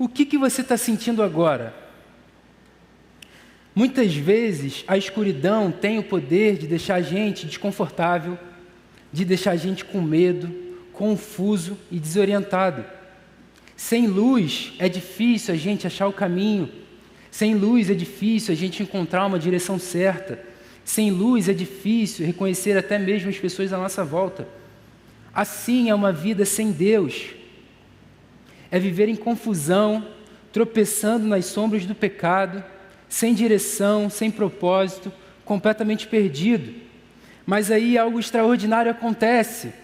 O que você está sentindo agora? Muitas vezes a escuridão tem o poder de deixar a gente desconfortável, de deixar a gente com medo, confuso e desorientado. Sem luz é difícil a gente achar o caminho. Sem luz é difícil a gente encontrar uma direção certa. Sem luz é difícil reconhecer até mesmo as pessoas à nossa volta. Assim é uma vida sem Deus. É viver em confusão, tropeçando nas sombras do pecado, sem direção, sem propósito, completamente perdido. Mas aí algo extraordinário acontece.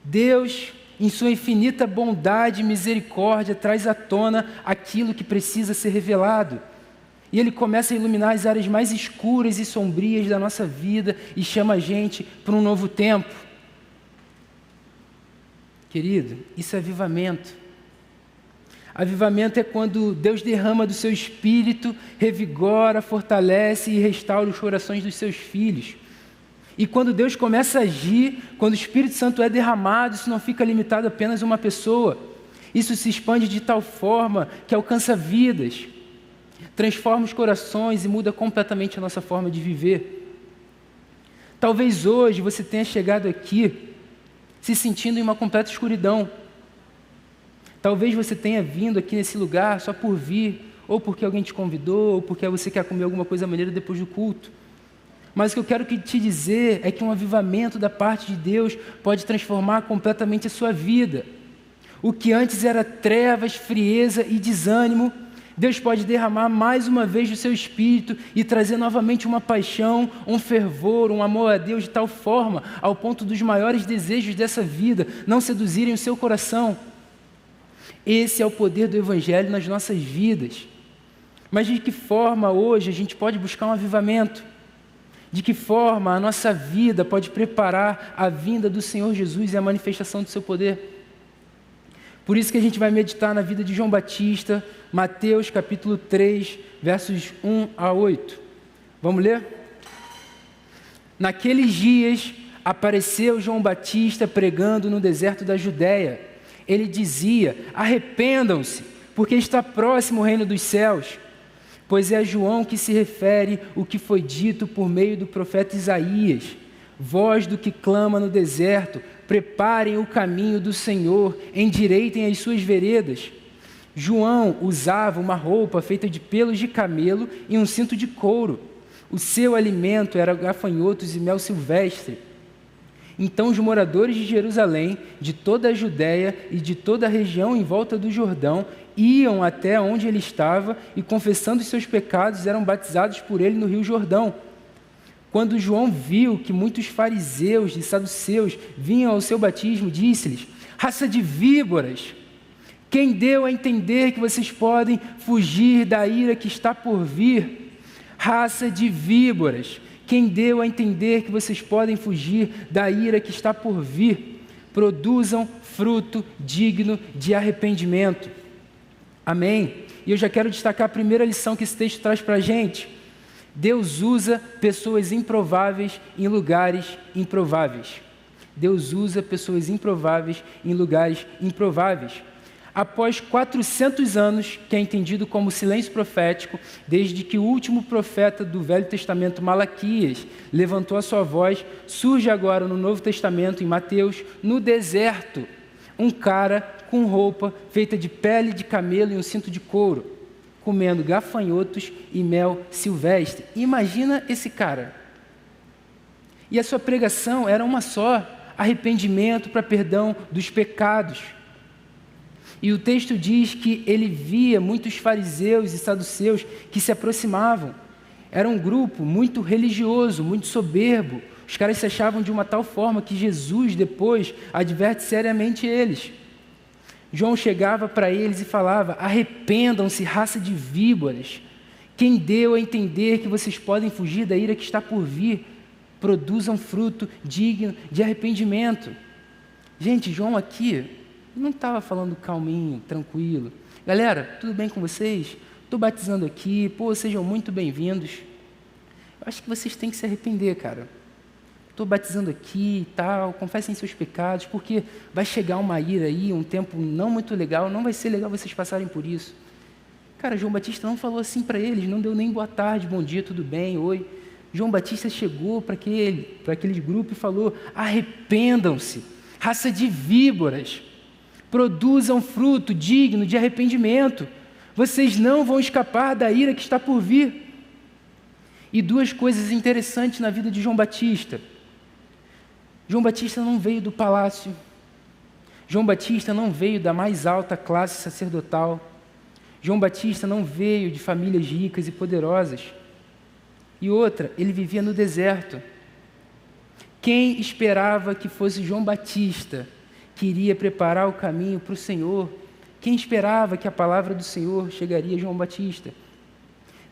Deus, em sua infinita bondade e misericórdia, traz à tona aquilo que precisa ser revelado. E Ele começa a iluminar as áreas mais escuras e sombrias da nossa vida e chama a gente para um novo tempo. Querido, isso é avivamento. Avivamento é quando Deus derrama do seu Espírito, revigora, fortalece e restaura os corações dos seus filhos. E quando Deus começa a agir, quando o Espírito Santo é derramado, isso não fica limitado a apenas uma pessoa. Isso se expande de tal forma que alcança vidas, transforma os corações e muda completamente a nossa forma de viver. Talvez hoje você tenha chegado aqui se sentindo em uma completa escuridão. Talvez você tenha vindo aqui nesse lugar só por vir, ou porque alguém te convidou, ou porque você quer comer alguma coisa maneira depois do culto. Mas o que eu quero te dizer é que um avivamento da parte de Deus pode transformar completamente a sua vida. O que antes era trevas, frieza e desânimo, Deus pode derramar mais uma vez do seu Espírito e trazer novamente uma paixão, um fervor, um amor a Deus de tal forma, ao ponto dos maiores desejos dessa vida não seduzirem o seu coração. Esse é o poder do Evangelho nas nossas vidas. Mas de que forma hoje a gente pode buscar um avivamento? De que forma a nossa vida pode preparar a vinda do Senhor Jesus e a manifestação do seu poder? Por isso que a gente vai meditar na vida de João Batista, Mateus capítulo 3, versos 1 a 8. Vamos ler? Naqueles dias apareceu João Batista pregando no deserto da Judéia. Ele dizia: arrependam-se, porque está próximo o reino dos céus. Pois é a João que se refere o que foi dito por meio do profeta Isaías: voz do que clama no deserto, preparem o caminho do Senhor, endireitem as suas veredas. João usava uma roupa feita de pelos de camelo e um cinto de couro. O seu alimento era gafanhotos e mel silvestre. Então os moradores de Jerusalém, de toda a Judéia e de toda a região em volta do Jordão, iam até onde ele estava e, confessando os seus pecados, eram batizados por ele no rio Jordão. Quando João viu que muitos fariseus e saduceus vinham ao seu batismo, disse-lhes: raça de víboras, quem deu a entender que vocês podem fugir da ira que está por vir? Raça de víboras, quem deu a entender que vocês podem fugir da ira que está por vir? Produzam fruto digno de arrependimento. Amém? E eu já quero destacar a primeira lição que esse texto traz para a gente. Deus usa pessoas improváveis em lugares improváveis. Deus usa pessoas improváveis em lugares improváveis. Após 400 anos, que é entendido como silêncio profético, desde que o último profeta do Velho Testamento, Malaquias, levantou a sua voz, surge agora no Novo Testamento, em Mateus, no deserto, um cara com roupa feita de pele de camelo e um cinto de couro, comendo gafanhotos e mel silvestre. Imagina esse cara. E a sua pregação era uma só: arrependimento para perdão dos pecados. E o texto diz que ele via muitos fariseus e saduceus que se aproximavam. Era um grupo muito religioso, muito soberbo. Os caras se achavam de uma tal forma que Jesus depois adverte seriamente eles. João chegava para eles e falava: arrependam-se, raça de víboras. Quem deu a entender que vocês podem fugir da ira que está por vir? Produzam fruto digno de arrependimento. Gente, João aqui não estava falando calminho, tranquilo. Galera, tudo bem com vocês? Estou batizando aqui, sejam muito bem-vindos. Eu acho que vocês têm que se arrepender, cara. estou batizando aqui e tal, confessem seus pecados, porque vai chegar uma ira aí, um tempo não muito legal, não vai ser legal vocês passarem por isso. Cara, João Batista não falou assim para eles, não deu nem boa tarde, bom dia, tudo bem, oi. João Batista chegou para aquele grupo e falou: arrependam-se, raça de víboras, produzam fruto digno de arrependimento, vocês não vão escapar da ira que está por vir. E duas coisas interessantes na vida de João Batista. João Batista não veio do palácio, João Batista não veio da mais alta classe sacerdotal, João Batista não veio de famílias ricas e poderosas. E outra, ele vivia no deserto. Quem esperava que fosse João Batista que iria preparar o caminho para o Senhor? Quem esperava que a palavra do Senhor chegaria a João Batista?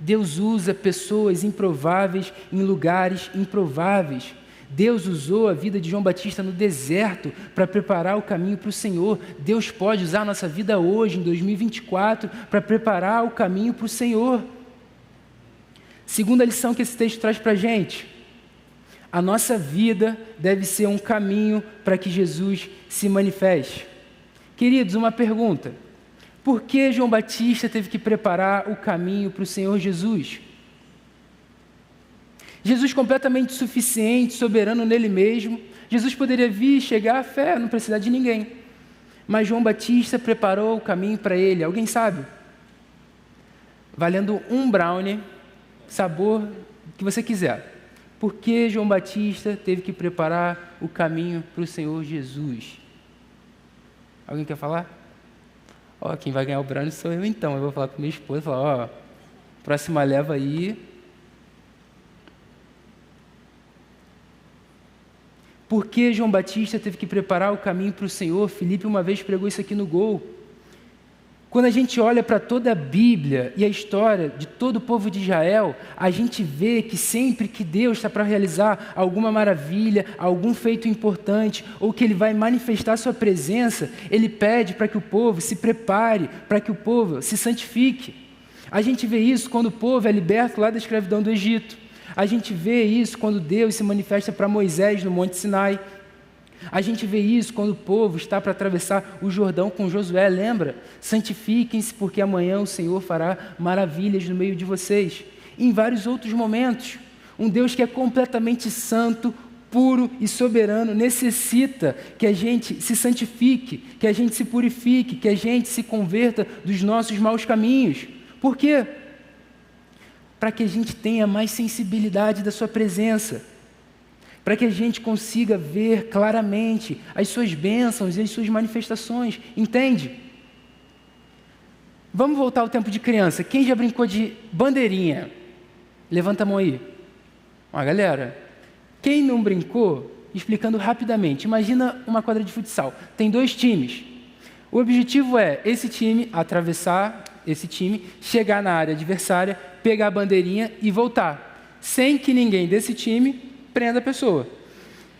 Deus usa pessoas improváveis em lugares improváveis. Deus usou a vida de João Batista no deserto para preparar o caminho para o Senhor. Deus pode usar a nossa vida hoje, em 2024, para preparar o caminho para o Senhor. Segunda lição que esse texto traz para a gente: a nossa vida deve ser um caminho para que Jesus se manifeste. Queridos, uma pergunta: por que João Batista teve que preparar o caminho para o Senhor Jesus? Jesus completamente suficiente, soberano nele mesmo. Jesus poderia vir, chegar à fé, não precisar de ninguém. Mas João Batista preparou o caminho para ele. Alguém sabe? Valendo um brownie, sabor que você quiser. Por que João Batista teve que preparar o caminho para o Senhor Jesus? Alguém quer falar? Ó, quem vai ganhar o brownie sou eu então. Eu vou falar com minha esposa, falar, ó, próxima leva aí. Por que João Batista teve que preparar o caminho para o Senhor? Filipe uma vez pregou isso aqui no Gol. Quando a gente olha para toda a Bíblia e a história de todo o povo de Israel, a gente vê que sempre que Deus está para realizar alguma maravilha, algum feito importante, ou que Ele vai manifestar sua presença, Ele pede para que o povo se prepare, para que o povo se santifique. A gente vê isso quando o povo é liberto lá da escravidão do Egito. A gente vê isso quando Deus se manifesta para Moisés no Monte Sinai. A gente vê isso quando o povo está para atravessar o Jordão com Josué, lembra? Santifiquem-se, porque amanhã o Senhor fará maravilhas no meio de vocês. E em vários outros momentos, um Deus que é completamente santo, puro e soberano, necessita que a gente se santifique, que a gente se purifique, que a gente se converta dos nossos maus caminhos. Por quê? Para que a gente tenha mais sensibilidade da sua presença, para que a gente consiga ver claramente as suas bênçãos e as suas manifestações, entende? Vamos voltar ao tempo de criança. Quem já brincou de bandeirinha? Levanta a mão aí. Ó, galera, quem não brincou, explicando rapidamente, imagina uma quadra de futsal, tem 2 times. O objetivo é esse time atravessar esse time, chegar na área adversária, pegar a bandeirinha e voltar, sem que ninguém desse time prenda a pessoa.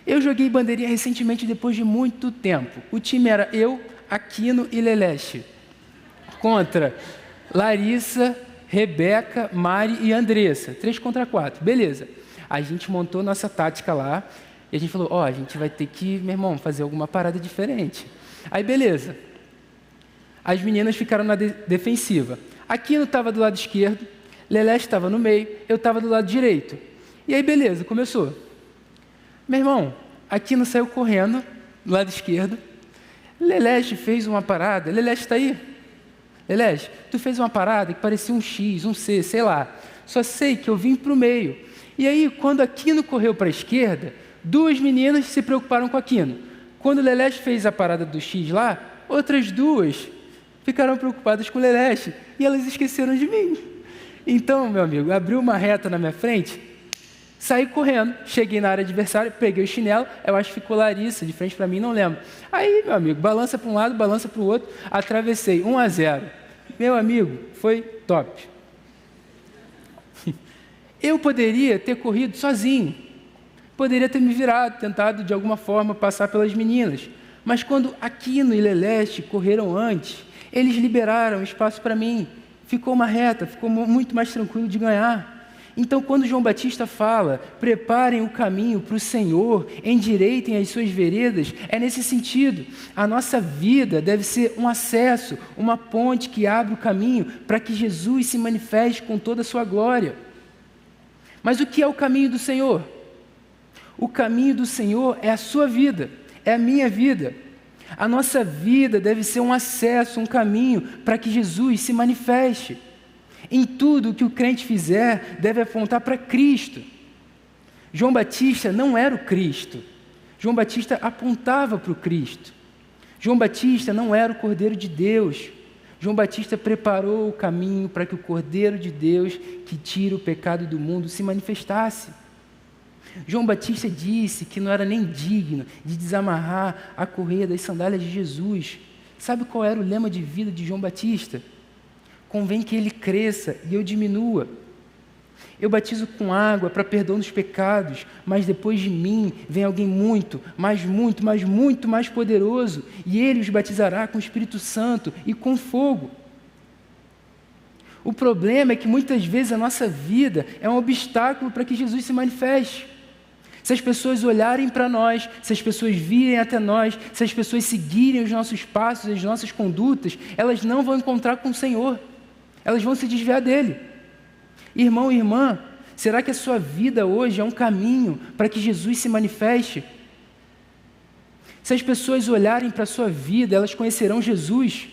Eu joguei bandeirinha recentemente, depois de muito tempo. O time era eu, Aquino e Leleche, contra Larissa, Rebeca, Mari e Andressa, 3 contra 4, beleza. A gente montou nossa tática lá, e a gente falou, a gente vai ter que, meu irmão, fazer alguma parada diferente. Aí beleza. As meninas ficaram na defensiva. Aquino estava do lado esquerdo, Leleche estava no meio, eu estava do lado direito. E aí, beleza, começou. Meu irmão, Aquino saiu correndo do lado esquerdo, Leleche fez uma parada. Leleche está aí? Leleche, tu fez uma parada que parecia um X, um C, sei lá. Só sei que eu vim para o meio. E aí, quando Aquino correu para a esquerda, 2 meninas se preocuparam com Aquino. Quando Leleche fez a parada do X lá, outras 2 ficaram preocupadas com Leleche e elas esqueceram de mim. Então, meu amigo, abriu uma reta na minha frente, saí correndo, cheguei na área adversária, peguei o chinelo, eu acho que ficou Larissa de frente para mim, não lembro. Aí, meu amigo, balança para um lado, balança para o outro, atravessei 1-0. Meu amigo, foi top. Eu poderia ter corrido sozinho, poderia ter me virado, tentado de alguma forma passar pelas meninas, mas quando Aquino e Leleche correram antes, eles liberaram espaço para mim, ficou uma reta, ficou muito mais tranquilo de ganhar. Então, quando João Batista fala, preparem o caminho para o Senhor, endireitem as suas veredas, é nesse sentido. A nossa vida deve ser um acesso, uma ponte que abre o caminho para que Jesus se manifeste com toda a sua glória. Mas o que é o caminho do Senhor? O caminho do Senhor é a sua vida, é a minha vida. A nossa vida deve ser um acesso, um caminho para que Jesus se manifeste. Em tudo o que o crente fizer, deve apontar para Cristo. João Batista não era o Cristo. João Batista apontava para o Cristo. João Batista não era o Cordeiro de Deus. João Batista preparou o caminho para que o Cordeiro de Deus, que tira o pecado do mundo, se manifestasse. João Batista disse que não era nem digno de desamarrar a correia das sandálias de Jesus. Sabe qual era o lema de vida de João Batista? Convém que ele cresça e eu diminua. Eu batizo com água para perdão dos pecados, mas depois de mim vem alguém muito mais poderoso, e ele os batizará com o Espírito Santo e com fogo. O problema é que muitas vezes a nossa vida é um obstáculo para que Jesus se manifeste. Se as pessoas olharem para nós, se as pessoas virem até nós, se as pessoas seguirem os nossos passos, as nossas condutas, elas não vão encontrar com o Senhor. Elas vão se desviar dele. Irmão e irmã, será que a sua vida hoje é um caminho para que Jesus se manifeste? Se as pessoas olharem para a sua vida, elas conhecerão Jesus.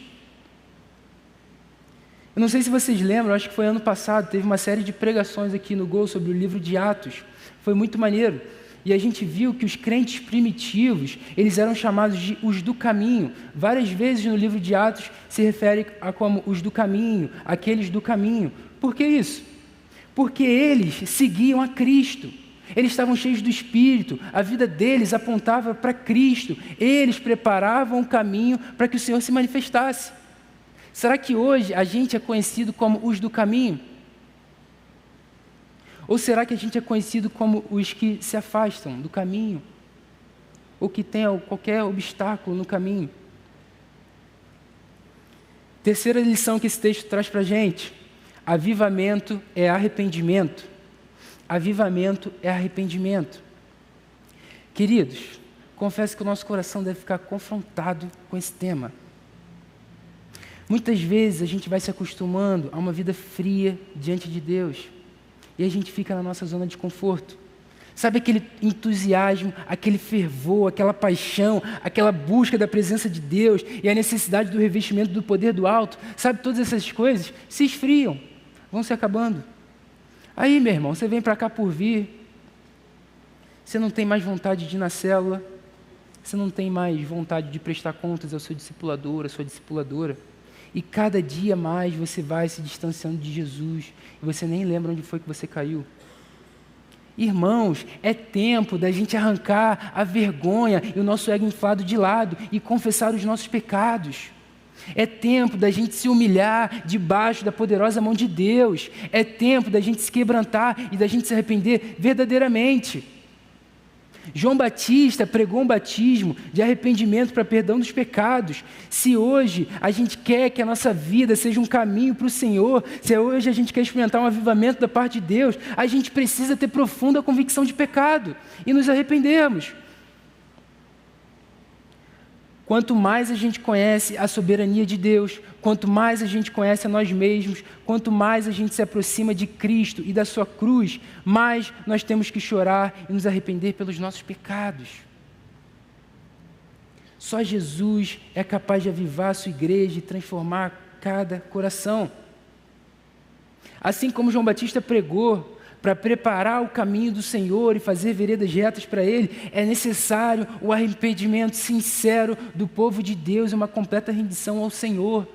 Eu não sei se vocês lembram, acho que foi ano passado, teve uma série de pregações aqui no Gol sobre o livro de Atos. Foi muito maneiro. E a gente viu que os crentes primitivos, eles eram chamados de os do caminho. Várias vezes no livro de Atos se refere a como os do caminho, aqueles do caminho. Por que isso? Porque eles seguiam a Cristo. Eles estavam cheios do Espírito, a vida deles apontava para Cristo. Eles preparavam o caminho para que o Senhor se manifestasse. Será que hoje a gente é conhecido como os do caminho? Ou será que a gente é conhecido como os que se afastam do caminho? Ou que tem qualquer obstáculo no caminho? Terceira lição que esse texto traz para a gente: avivamento é arrependimento. Avivamento é arrependimento. Queridos, confesso que o nosso coração deve ficar confrontado com esse tema. Muitas vezes a gente vai se acostumando a uma vida fria diante de Deus. E a gente fica na nossa zona de conforto. Sabe aquele entusiasmo, aquele fervor, aquela paixão, aquela busca da presença de Deus e a necessidade do revestimento do poder do alto? Sabe, todas essas coisas se esfriam, vão se acabando. Aí, meu irmão, você vem para cá por vir, você não tem mais vontade de ir na célula, você não tem mais vontade de prestar contas ao seu discipulador, à sua discipuladora. E cada dia mais você vai se distanciando de Jesus e você nem lembra onde foi que você caiu. Irmãos, é tempo da gente arrancar a vergonha e o nosso ego inflado de lado e confessar os nossos pecados. É tempo da gente se humilhar debaixo da poderosa mão de Deus. É tempo da gente se quebrantar e da gente se arrepender verdadeiramente. João Batista pregou um batismo de arrependimento para perdão dos pecados. Se hoje a gente quer que a nossa vida seja um caminho para o Senhor, se hoje a gente quer experimentar um avivamento da parte de Deus, a gente precisa ter profunda convicção de pecado e nos arrependermos. Quanto mais a gente conhece a soberania de Deus, quanto mais a gente conhece a nós mesmos, quanto mais a gente se aproxima de Cristo e da sua cruz, mais nós temos que chorar e nos arrepender pelos nossos pecados. Só Jesus é capaz de avivar a sua igreja e transformar cada coração. Assim como João Batista pregou, para preparar o caminho do Senhor e fazer veredas retas para Ele, é necessário o arrependimento sincero do povo de Deus e uma completa rendição ao Senhor.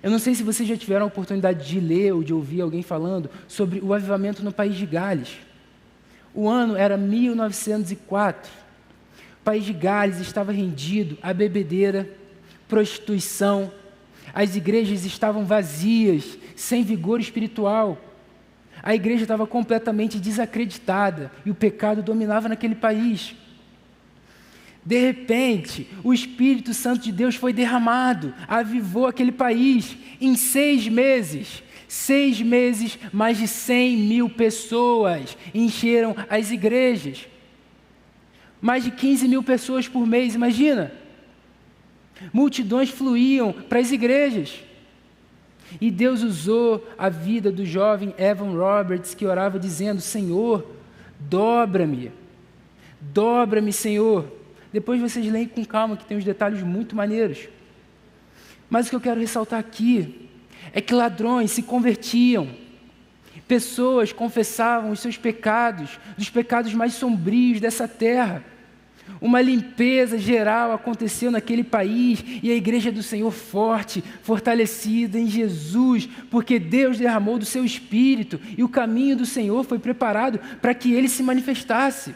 Eu não sei se vocês já tiveram a oportunidade de ler ou de ouvir alguém falando sobre o avivamento no país de Gales. O ano era 1904. O país de Gales estava rendido à bebedeira, prostituição. As igrejas estavam vazias, sem vigor espiritual. A igreja estava completamente desacreditada e o pecado dominava naquele país. De repente, o Espírito Santo de Deus foi derramado, avivou aquele país. Em 6 meses, mais de 100 mil pessoas encheram as igrejas. Mais de 15 mil pessoas por mês, imagina. Multidões fluíam para as igrejas. E Deus usou a vida do jovem Evan Roberts, que orava dizendo: Senhor, dobra-me, Senhor. Depois vocês leem com calma, que tem uns detalhes muito maneiros. Mas o que eu quero ressaltar aqui é que ladrões se convertiam, pessoas confessavam os seus pecados, dos pecados mais sombrios dessa terra. Uma limpeza geral aconteceu naquele país e a igreja do Senhor forte, fortalecida em Jesus, porque Deus derramou do seu Espírito e o caminho do Senhor foi preparado para que ele se manifestasse.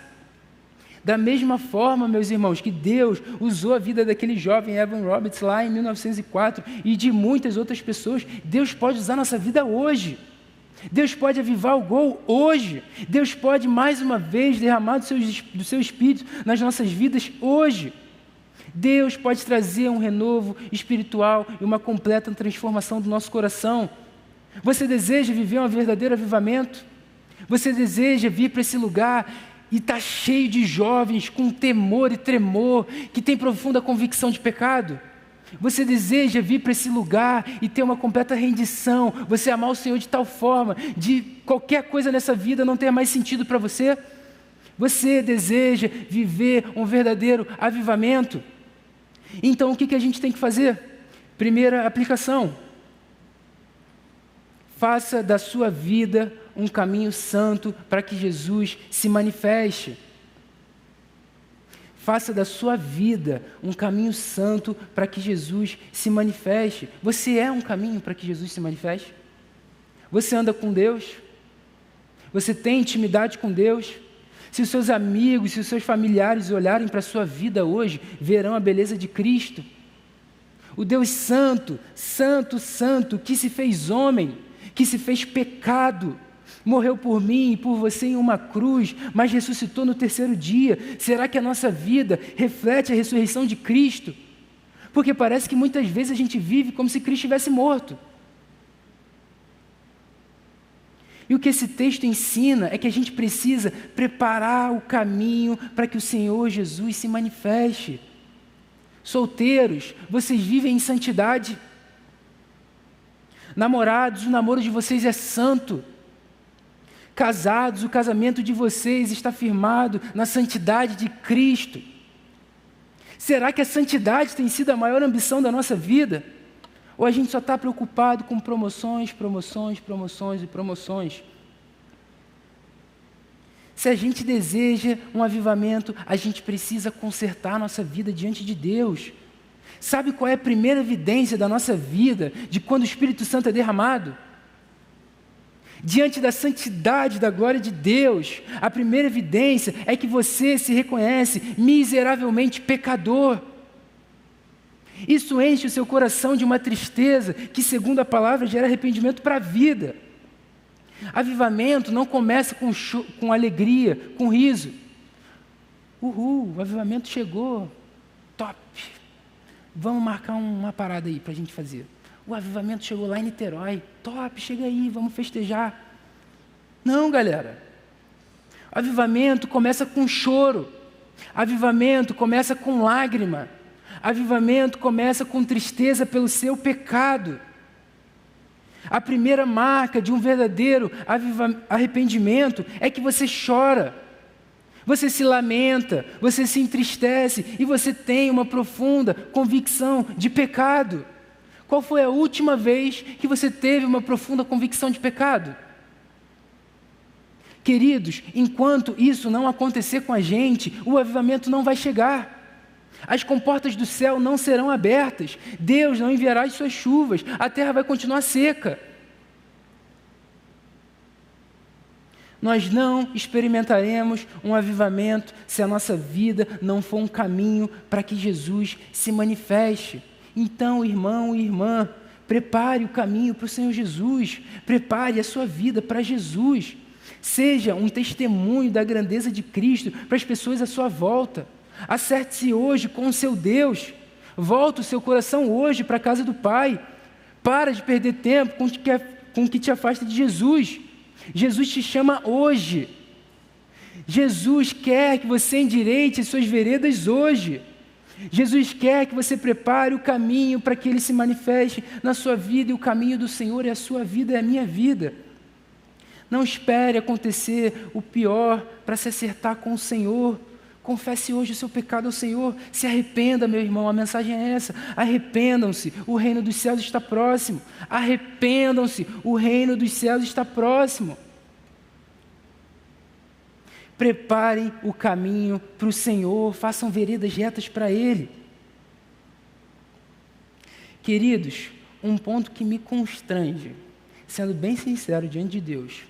Da mesma forma, meus irmãos, que Deus usou a vida daquele jovem Evan Roberts lá em 1904 e de muitas outras pessoas, Deus pode usar nossa vida hoje. Deus pode avivar o gol hoje. Deus pode mais uma vez derramar do seu Espírito nas nossas vidas hoje. Deus pode trazer um renovo espiritual e uma completa transformação do nosso coração. Você deseja viver um verdadeiro avivamento? Você deseja vir para esse lugar e está cheio de jovens com temor e tremor, que tem profunda convicção de pecado? Você deseja vir para esse lugar e ter uma completa rendição, você amar o Senhor de tal forma, de qualquer coisa nessa vida não ter mais sentido para você? Você deseja viver um verdadeiro avivamento? Então o que a gente tem que fazer? Primeira aplicação: faça da sua vida um caminho santo para que Jesus se manifeste. Faça da sua vida um caminho santo para que Jesus se manifeste. Você é um caminho para que Jesus se manifeste? Você anda com Deus? Você tem intimidade com Deus? Se os seus amigos, se os seus familiares olharem para a sua vida hoje, verão a beleza de Cristo. O Deus santo, santo, santo, que se fez homem, que se fez pecado, morreu por mim e por você em uma cruz, mas ressuscitou no 3º dia. Será que a nossa vida reflete a ressurreição de Cristo? Porque parece que muitas vezes a gente vive como se Cristo estivesse morto. E o que esse texto ensina é que a gente precisa preparar o caminho para que o Senhor Jesus se manifeste. Solteiros, vocês vivem em santidade. Namorados, o namoro de vocês é santo. Casados, o casamento de vocês está firmado na santidade de Cristo. Será que a santidade tem sido a maior ambição da nossa vida? Ou a gente só está preocupado com promoções? Se a gente deseja um avivamento, a gente precisa consertar a nossa vida diante de Deus. Sabe qual é a primeira evidência da nossa vida de quando o Espírito Santo é derramado? Diante da santidade, da glória de Deus, a primeira evidência é que você se reconhece miseravelmente pecador. Isso enche o seu coração de uma tristeza que, segundo a palavra, gera arrependimento para a vida. Avivamento não começa com alegria, com riso. Uhul, o avivamento chegou, top. Vamos marcar uma parada aí para a gente fazer. O avivamento chegou lá em Niterói, top, chega aí, vamos festejar. Não, galera. Avivamento começa com choro. Avivamento começa com lágrima. Avivamento começa com tristeza pelo seu pecado. A primeira marca de um verdadeiro arrependimento é que você chora, você se lamenta, você se entristece e você tem uma profunda convicção de pecado. Qual foi a última vez que você teve uma profunda convicção de pecado? Queridos, enquanto isso não acontecer com a gente, o avivamento não vai chegar. As comportas do céu não serão abertas, Deus não enviará as suas chuvas, a terra vai continuar seca. Nós não experimentaremos um avivamento se a nossa vida não for um caminho para que Jesus se manifeste. Então, irmão e irmã, prepare o caminho para o Senhor Jesus, prepare a sua vida para Jesus. Seja um testemunho da grandeza de Cristo para as pessoas à sua volta. Acerte-se hoje com o seu Deus. Volta o seu coração hoje para a casa do Pai. Para de perder tempo com o que te afasta de Jesus. Jesus te chama hoje. Jesus quer que você endireite as suas veredas hoje. Jesus quer que você prepare o caminho para que Ele se manifeste na sua vida, e o caminho do Senhor é a sua vida, é a minha vida. Não espere acontecer o pior para se acertar com o Senhor. Confesse hoje o seu pecado ao Senhor. Se arrependa, meu irmão, a mensagem é essa. Arrependam-se, o reino dos céus está próximo. Arrependam-se, o reino dos céus está próximo. Preparem o caminho para o Senhor, façam veredas retas para Ele. Queridos, um ponto que me constrange, sendo bem sincero diante de Deus,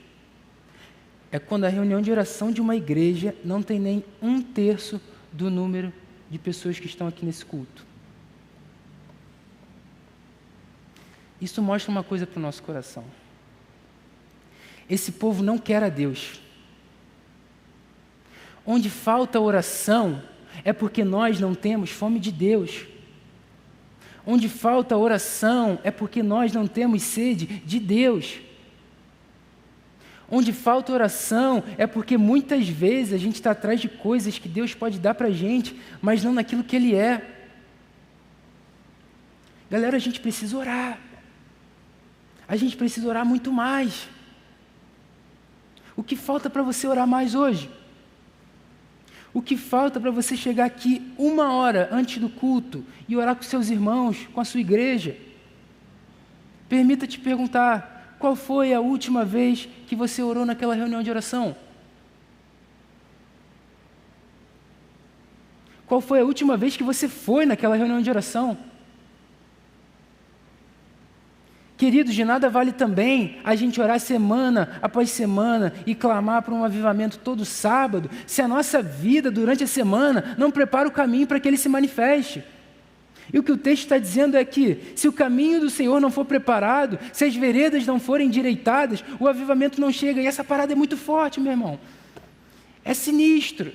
é quando a reunião de oração de uma igreja não tem nem 1/3 do número de pessoas que estão aqui nesse culto. Isso mostra uma coisa para o nosso coração. Esse povo não quer a Deus. Onde falta oração é porque nós não temos fome de Deus. Onde falta oração é porque nós não temos sede de Deus. Onde falta oração é porque muitas vezes a gente está atrás de coisas que Deus pode dar para a gente, mas não naquilo que Ele é. Galera, a gente precisa orar. A gente precisa orar muito mais. O que falta para você orar mais hoje? O que falta para você chegar aqui 1 hora antes do culto e orar com seus irmãos, com a sua igreja? Permita-te perguntar, qual foi a última vez que você orou naquela reunião de oração? Qual foi a última vez que você foi naquela reunião de oração? Queridos, de nada vale também a gente orar semana após semana e clamar por um avivamento todo sábado, se a nossa vida durante a semana não prepara o caminho para que Ele se manifeste. E o que o texto está dizendo é que, se o caminho do Senhor não for preparado, se as veredas não forem endireitadas, o avivamento não chega. E essa parada é muito forte, meu irmão. É sinistro.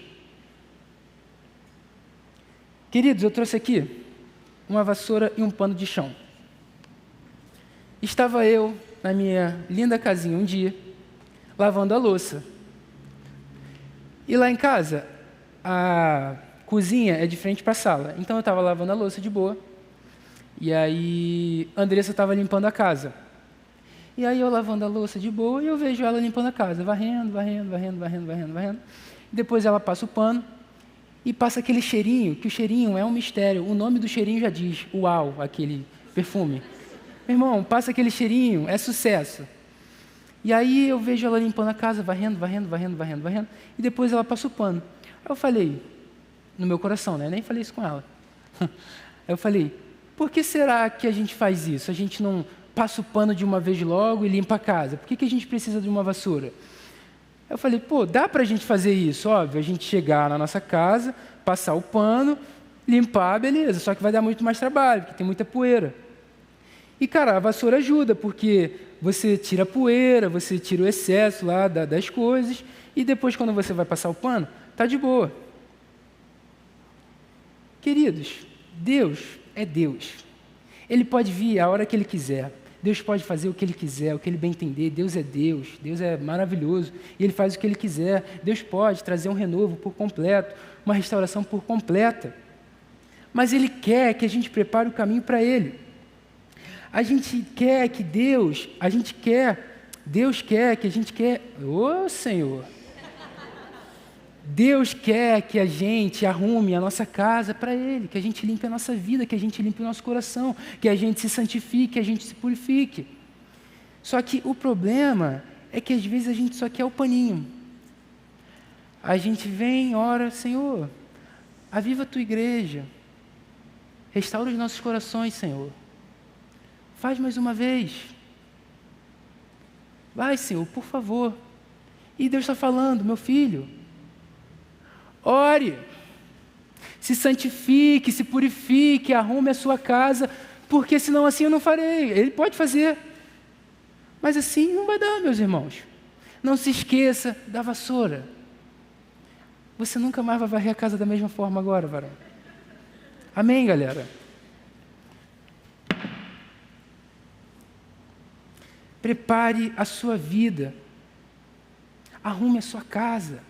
Queridos, eu trouxe aqui uma vassoura e um pano de chão. Estava eu na minha linda casinha um dia, lavando a louça. E lá em casa, a cozinha é de frente para a sala. Então eu estava lavando a louça de boa. E aí a Andressa estava limpando a casa. E aí eu lavando a louça de boa e eu vejo ela limpando a casa, varrendo. Depois ela passa o pano e passa aquele cheirinho, que o cheirinho é um mistério. O nome do cheirinho já diz, uau, aquele perfume. Meu irmão, passa aquele cheirinho, é sucesso. E aí eu vejo ela limpando a casa, varrendo. E depois ela passa o pano. Aí eu falei, no meu coração, né? Nem falei isso com ela. Aí eu falei, por que será que a gente faz isso? A gente não passa o pano de uma vez logo e limpa a casa? Por que a gente precisa de uma vassoura? Aí eu falei, dá pra gente fazer isso, óbvio. A gente chegar na nossa casa, passar o pano, limpar, beleza. Só que vai dar muito mais trabalho, porque tem muita poeira. E, cara, a vassoura ajuda, porque você tira a poeira, você tira o excesso lá das coisas, e depois, quando você vai passar o pano, tá de boa. Queridos, Deus é Deus. Ele pode vir a hora que Ele quiser. Deus pode fazer o que Ele quiser, o que Ele bem entender. Deus é maravilhoso, e Ele faz o que Ele quiser. Deus pode trazer um renovo por completo, uma restauração por completa. Mas Ele quer que a gente prepare o caminho para Ele. Deus quer que a gente ô Senhor, Deus quer que a gente arrume a nossa casa para Ele, que a gente limpe a nossa vida, que a gente limpe o nosso coração, que a gente se santifique, que a gente se purifique. Só que o problema é que às vezes a gente só quer o paninho. A gente vem, ora, Senhor, aviva a Tua igreja, restaura os nossos corações, Senhor. Faz mais uma vez. Vai, Senhor, por favor. E Deus está falando, meu filho, ore, se santifique, se purifique, arrume a sua casa, porque senão assim eu não farei. Ele pode fazer, mas assim não vai dar, meus irmãos. Não se esqueça da vassoura. você nunca mais vai varrer a casa da mesma forma agora, varão. Amém, galera? Prepare a sua vida. Arrume a sua casa.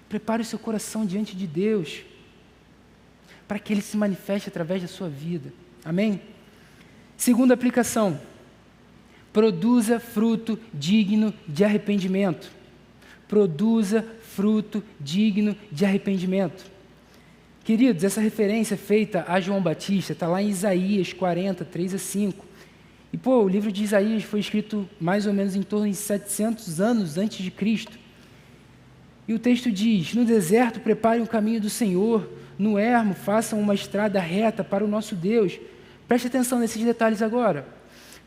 Prepare o seu coração diante de Deus, para que Ele se manifeste através da sua vida. Amém? Segunda aplicação. Produza fruto digno de arrependimento. Produza fruto digno de arrependimento. Queridos, essa referência feita a João Batista está lá em Isaías 40, 3-5. E, o livro de Isaías foi escrito mais ou menos em torno de 700 anos antes de Cristo. E o texto diz: no deserto preparem o caminho do Senhor, no ermo façam uma estrada reta para o nosso Deus. Preste atenção nesses detalhes agora.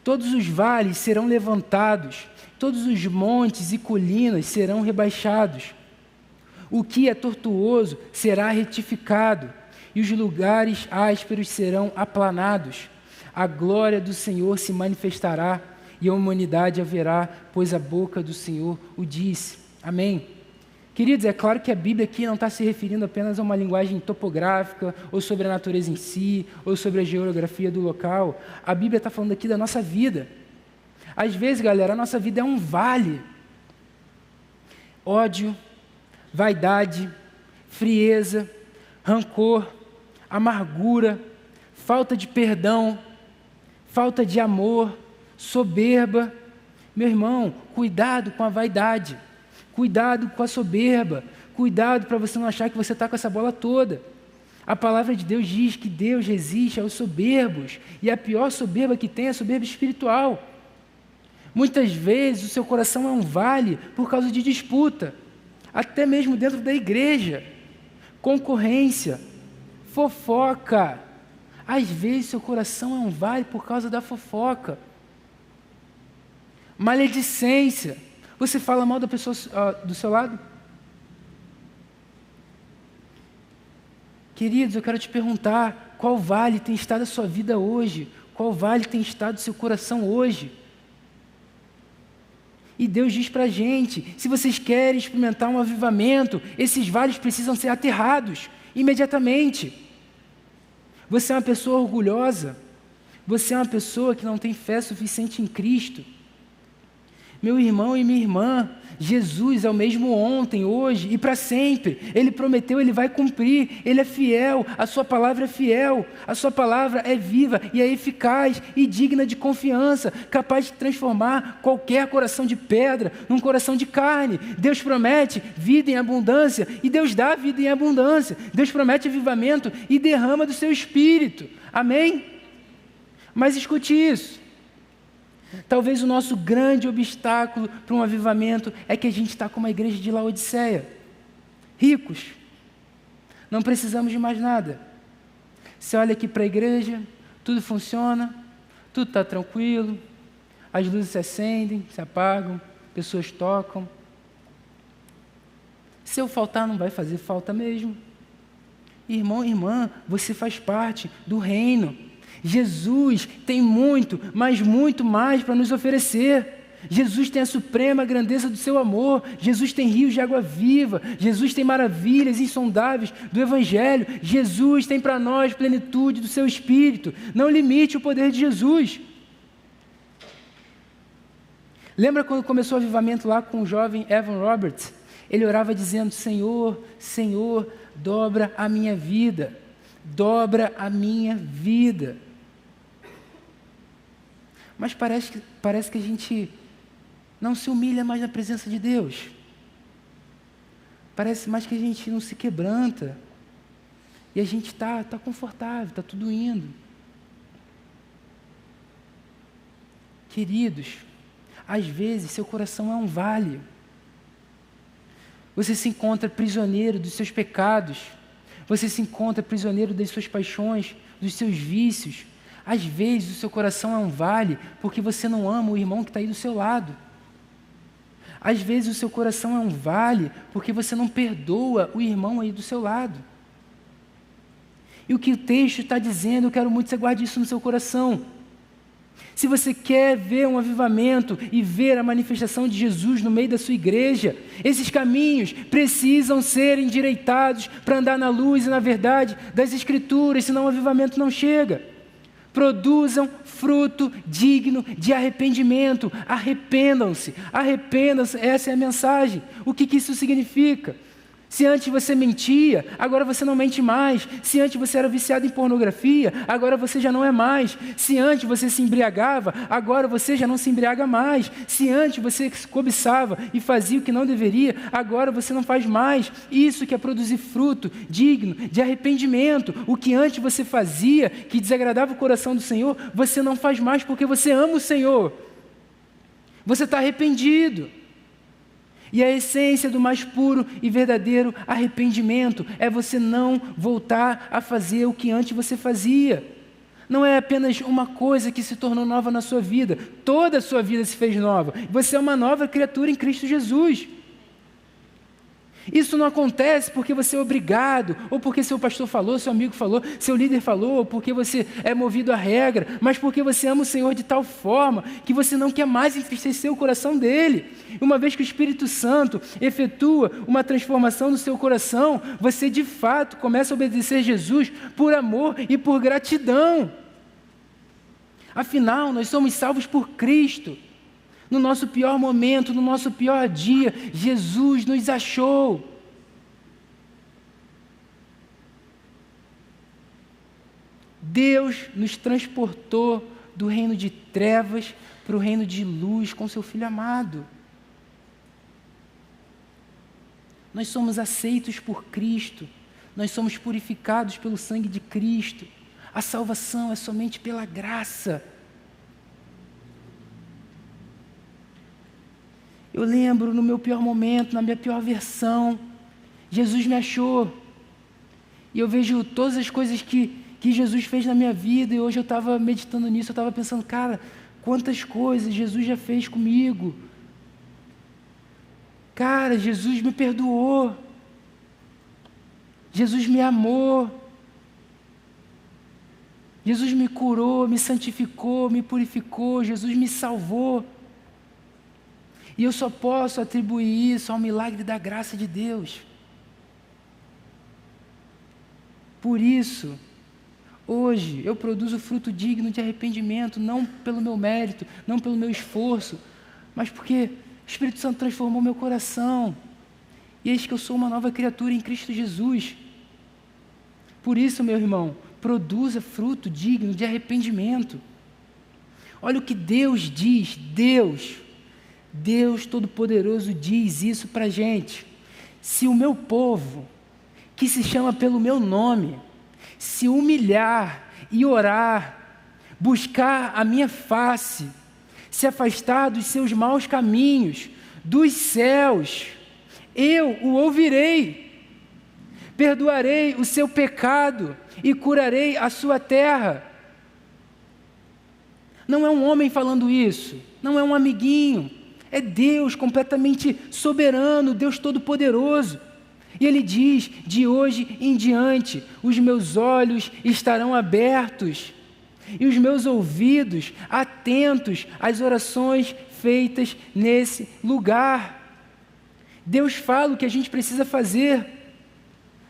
Todos os vales serão levantados, todos os montes e colinas serão rebaixados. O que é tortuoso será retificado, e os lugares ásperos serão aplanados. A glória do Senhor se manifestará, e a humanidade haverá, pois a boca do Senhor o disse. Amém. Queridos, é claro que a Bíblia aqui não está se referindo apenas a uma linguagem topográfica, ou sobre a natureza em si, ou sobre a geografia do local. A Bíblia está falando aqui da nossa vida. Às vezes, galera, a nossa vida é um vale. Ódio, vaidade, frieza, rancor, amargura, falta de perdão, falta de amor, soberba. Meu irmão, cuidado com a vaidade. Cuidado com a soberba, cuidado para você não achar que você está com essa bola toda. A palavra de Deus diz que Deus resiste aos soberbos, e a pior soberba que tem é a soberba espiritual. Muitas vezes o seu coração é um vale por causa de disputa, até mesmo dentro da igreja, concorrência, fofoca. Às vezes seu coração é um vale por causa da fofoca, maledicência. Você fala mal da pessoa do seu lado? Queridos, eu quero te perguntar, qual vale tem estado a sua vida hoje? Qual vale tem estado o seu coração hoje? E Deus diz para a gente, se vocês querem experimentar um avivamento, esses vales precisam ser aterrados, imediatamente. Você é uma pessoa orgulhosa? Você é uma pessoa que não tem fé suficiente em Cristo? Meu irmão e minha irmã, Jesus é o mesmo ontem, hoje e para sempre. Ele prometeu, Ele vai cumprir. Ele é fiel, a sua palavra é fiel. A sua palavra é viva e é eficaz e digna de confiança, capaz de transformar qualquer coração de pedra num coração de carne. Deus promete vida em abundância e Deus dá vida em abundância. Deus promete avivamento e derrama do seu Espírito. Amém? Mas escute isso. Talvez o nosso grande obstáculo para um avivamento é que a gente está como a igreja de Laodiceia. Ricos. Não precisamos de mais nada. Você olha aqui para a igreja, tudo funciona, tudo está tranquilo, as luzes se acendem, se apagam, pessoas tocam. Se eu faltar, não vai fazer falta mesmo. Irmão e irmã, você faz parte do reino. Jesus tem muito, mas muito mais para nos oferecer. Jesus tem a suprema grandeza do seu amor. Jesus tem rios de água viva. Jesus tem maravilhas insondáveis do Evangelho. Jesus tem para nós plenitude do seu Espírito. Não limite o poder de Jesus. Lembra quando começou o avivamento lá com o jovem Evan Roberts? Ele orava dizendo: Senhor, Senhor, dobra a minha vida. Dobra a minha vida. Mas parece que a gente não se humilha mais na presença de Deus. Parece mais que a gente não se quebranta. E a gente está confortável, está tudo indo. Queridos, às vezes seu coração é um vale. Você se encontra prisioneiro dos seus pecados. Você se encontra prisioneiro das suas paixões, dos seus vícios. Às vezes o seu coração é um vale porque você não ama o irmão que está aí do seu lado. Às vezes o seu coração é um vale porque você não perdoa o irmão aí do seu lado. E o que o texto está dizendo, eu quero muito que você guarde isso no seu coração. Se você quer ver um avivamento e ver a manifestação de Jesus no meio da sua igreja, esses caminhos precisam ser endireitados para andar na luz e na verdade das Escrituras, senão o avivamento não chega. Produzam fruto digno de arrependimento. Arrependam-se, essa é a mensagem. O que isso significa? Se antes você mentia, agora você não mente mais. Se antes você era viciado em pornografia, agora você já não é mais. Se antes você se embriagava, agora você já não se embriaga mais. Se antes você cobiçava e fazia o que não deveria, agora você não faz mais. Isso que é produzir fruto digno de arrependimento. O que antes você fazia, que desagradava o coração do Senhor, você não faz mais porque você ama o Senhor. Você está arrependido. E a essência do mais puro e verdadeiro arrependimento é você não voltar a fazer o que antes você fazia. Não é apenas uma coisa que se tornou nova na sua vida. Toda a sua vida se fez nova. Você é uma nova criatura em Cristo Jesus. Isso não acontece porque você é obrigado, ou porque seu pastor falou, seu amigo falou, seu líder falou, ou porque você é movido à regra, mas porque você ama o Senhor de tal forma que você não quer mais entristecer o coração dele. Uma vez que o Espírito Santo efetua uma transformação no seu coração, você de fato começa a obedecer Jesus por amor e por gratidão. Afinal, nós somos salvos por Cristo. No nosso pior momento, no nosso pior dia, Jesus nos achou. Deus nos transportou do reino de trevas para o reino de luz com seu Filho amado. Nós somos aceitos por Cristo, nós somos purificados pelo sangue de Cristo. A salvação é somente pela graça. Eu lembro no meu pior momento, na minha pior versão, Jesus me achou. E eu vejo todas as coisas que Jesus fez na minha vida, e hoje eu estava meditando nisso, eu estava pensando, cara, quantas coisas Jesus já fez comigo. Cara, Jesus me perdoou. Jesus me amou. Jesus me curou, me santificou, me purificou, Jesus me salvou. E eu só posso atribuir isso ao milagre da graça de Deus. Por isso, hoje eu produzo fruto digno de arrependimento, não pelo meu mérito, não pelo meu esforço, mas porque o Espírito Santo transformou meu coração. E eis que eu sou uma nova criatura em Cristo Jesus. Por isso, meu irmão, produza fruto digno de arrependimento. Olha o que Deus diz, Deus Todo-Poderoso diz isso para a gente. Se o meu povo, que se chama pelo meu nome, se humilhar e orar, buscar a minha face, se afastar dos seus maus caminhos, dos céus, eu o ouvirei, perdoarei o seu pecado e curarei a sua terra. Não é um homem falando isso, não é um amiguinho, é Deus completamente soberano, Deus Todo-Poderoso. E Ele diz, de hoje em diante, os meus olhos estarão abertos e os meus ouvidos atentos às orações feitas nesse lugar. Deus fala o que a gente precisa fazer,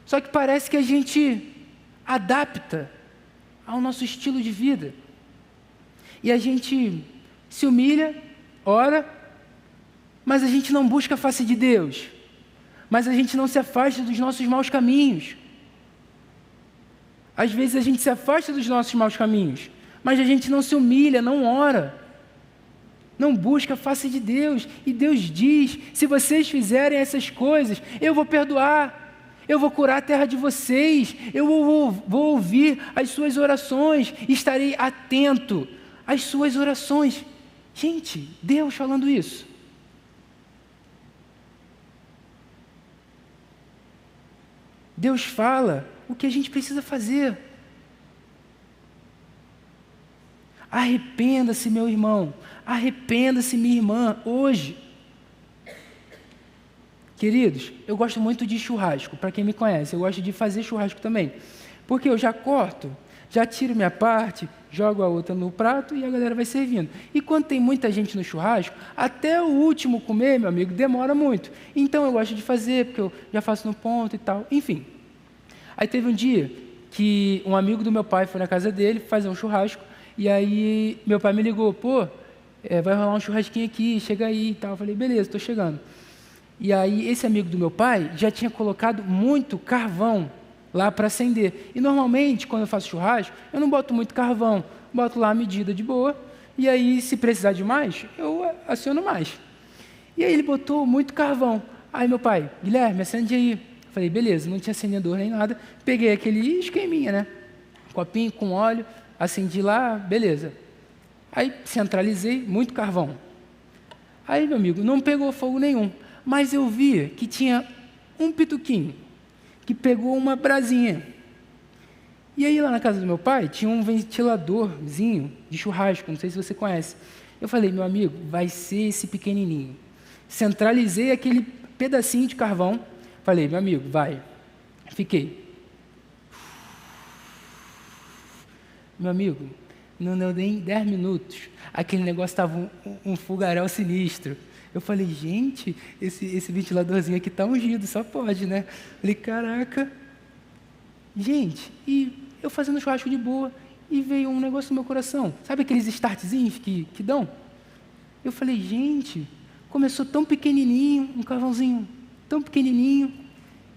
só que parece que a gente adapta ao nosso estilo de vida. E a gente se humilha, ora, mas a gente não busca a face de Deus, mas a gente não se afasta dos nossos maus caminhos. Às vezes a gente se afasta dos nossos maus caminhos, mas a gente não se humilha, não ora, não busca a face de Deus. E Deus diz, se vocês fizerem essas coisas, eu vou perdoar, eu vou curar a terra de vocês, eu vou ouvir as suas orações, estarei atento às suas orações. Gente, Deus falando isso. Deus fala o que a gente precisa fazer. Arrependa-se, meu irmão. Arrependa-se, minha irmã, hoje. Queridos, eu gosto muito de churrasco. Para quem me conhece, eu gosto de fazer churrasco também. Porque eu já corto Já tiro minha parte, jogo a outra no prato e a galera vai servindo. E quando tem muita gente no churrasco, até o último comer, meu amigo, demora muito. Então eu gosto de fazer, porque eu já faço no ponto e tal. Enfim. Aí teve um dia que um amigo do meu pai foi na casa dele fazer um churrasco, e aí meu pai me ligou, pô, vai rolar um churrasquinho aqui, chega aí e tal. Eu falei, beleza, estou chegando. E aí esse amigo do meu pai já tinha colocado muito carvão lá para acender. E normalmente, quando eu faço churrasco, eu não boto muito carvão, boto lá a medida de boa, e aí se precisar de mais, eu aciono mais. E aí ele botou muito carvão. Aí meu pai, Guilherme, acende aí. Falei, beleza, não tinha acendedor nem nada. Peguei aquele esqueminha, né? Copinho com óleo, acendi lá, beleza. Aí centralizei, muito carvão. Aí, meu amigo, não pegou fogo nenhum. Mas eu vi que tinha um pituquinho, que pegou uma brasinha. E aí, lá na casa do meu pai, tinha um ventiladorzinho de churrasco, não sei se você conhece. Eu falei, meu amigo, vai ser esse pequenininho. Centralizei aquele pedacinho de carvão. Falei, meu amigo, vai. Fiquei. Meu amigo, não deu nem 10 minutos. Aquele negócio estava um fogaréu sinistro. Eu falei, gente, esse ventiladorzinho aqui está ungido, só pode, né? Falei, caraca. Gente, e eu fazendo churrasco de boa, e veio um negócio no meu coração. Sabe aqueles startzinhos que dão? Eu falei, gente, começou tão pequenininho, um carvãozinho tão pequenininho,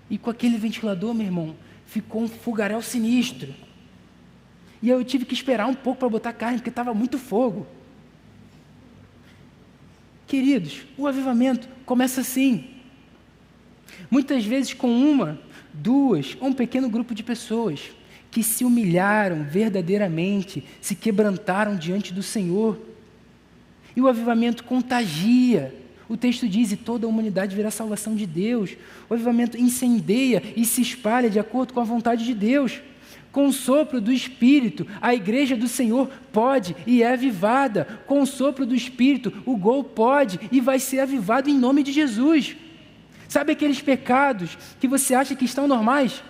e com aquele ventilador, meu irmão, ficou um fogaréu sinistro. E aí eu tive que esperar um pouco para botar carne, porque estava muito fogo. Queridos, o avivamento começa assim. Muitas vezes com uma, duas, ou um pequeno grupo de pessoas que se humilharam verdadeiramente, se quebrantaram diante do Senhor. E o avivamento contagia. O texto diz, e toda a humanidade verá a salvação de Deus. O avivamento incendeia e se espalha de acordo com a vontade de Deus. Com o sopro do Espírito, a igreja do Senhor pode e é avivada. Com o sopro do Espírito, o Gol pode e vai ser avivado em nome de Jesus. Sabe aqueles pecados que você acha que estão normais?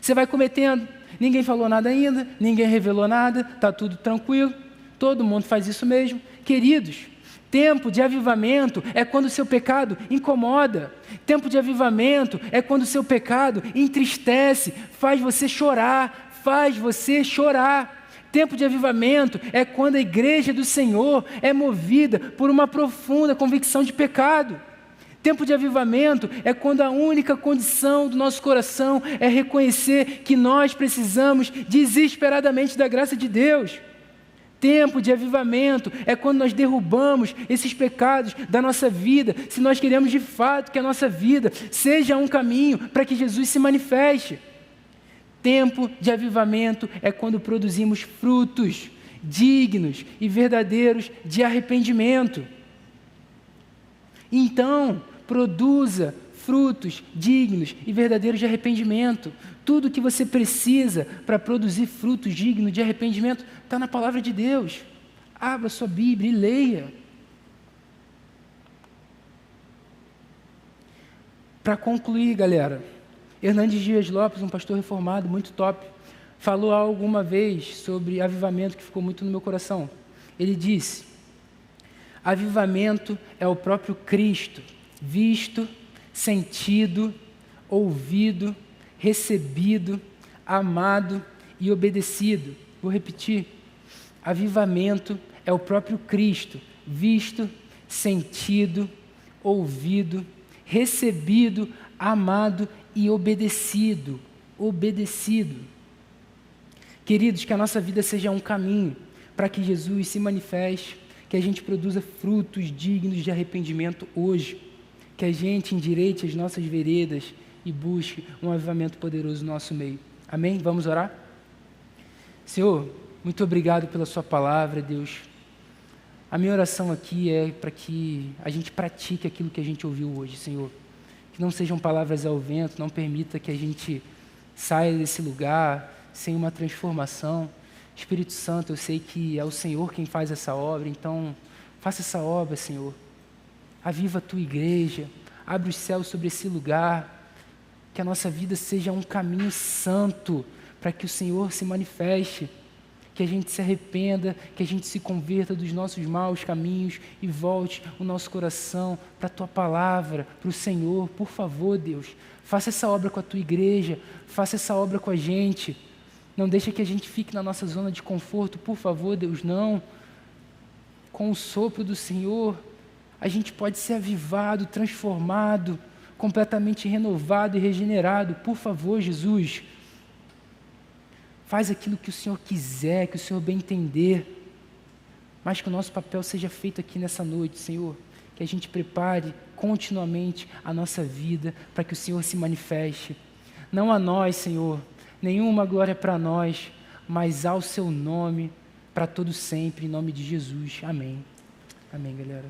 Você vai cometendo, ninguém falou nada ainda, ninguém revelou nada, está tudo tranquilo, todo mundo faz isso mesmo. Queridos, tempo de avivamento é quando o seu pecado incomoda. Tempo de avivamento é quando o seu pecado entristece, faz você chorar, Tempo de avivamento é quando a igreja do Senhor é movida por uma profunda convicção de pecado. Tempo de avivamento é quando a única condição do nosso coração é reconhecer que nós precisamos desesperadamente da graça de Deus. Tempo de avivamento é quando nós derrubamos esses pecados da nossa vida, se nós queremos de fato que a nossa vida seja um caminho para que Jesus se manifeste. Tempo de avivamento é quando produzimos frutos dignos e verdadeiros de arrependimento. Então, produza frutos dignos e verdadeiros de arrependimento. Tudo que você precisa para produzir frutos dignos de arrependimento está na palavra de Deus. Abra sua Bíblia e leia. Para concluir, galera, Hernandes Dias Lopes, um pastor reformado, muito top, falou alguma vez sobre avivamento que ficou muito no meu coração. Ele disse, avivamento é o próprio Cristo, visto, sentido, ouvido, recebido, amado e obedecido. Vou repetir. Avivamento é o próprio Cristo, visto, sentido, ouvido, recebido, amado e obedecido. Queridos, que a nossa vida seja um caminho para que Jesus se manifeste, que a gente produza frutos dignos de arrependimento hoje, que a gente endireite as nossas veredas e busque um avivamento poderoso no nosso meio. Amém? Vamos orar? Senhor, muito obrigado pela sua palavra, Deus. A minha oração aqui é para que a gente pratique aquilo que a gente ouviu hoje, Senhor. Que não sejam palavras ao vento, não permita que a gente saia desse lugar sem uma transformação. Espírito Santo, eu sei que é o Senhor quem faz essa obra, então faça essa obra, Senhor. Aviva a tua igreja, abre os céus sobre esse lugar, que a nossa vida seja um caminho santo para que o Senhor se manifeste, que a gente se arrependa, que a gente se converta dos nossos maus caminhos e volte o nosso coração para a Tua palavra, para o Senhor. Por favor, Deus, faça essa obra com a Tua igreja, faça essa obra com a gente. Não deixa que a gente fique na nossa zona de conforto, por favor, Deus, não. Com o sopro do Senhor, a gente pode ser avivado, transformado, completamente renovado e regenerado. Por favor, Jesus, faz aquilo que o Senhor quiser, que o Senhor bem entender, mas que o nosso papel seja feito aqui nessa noite, Senhor. Que a gente prepare continuamente a nossa vida para que o Senhor se manifeste. Não a nós, Senhor, nenhuma glória para nós, mas ao Seu nome, para todo sempre, em nome de Jesus. Amém. Amém, galera.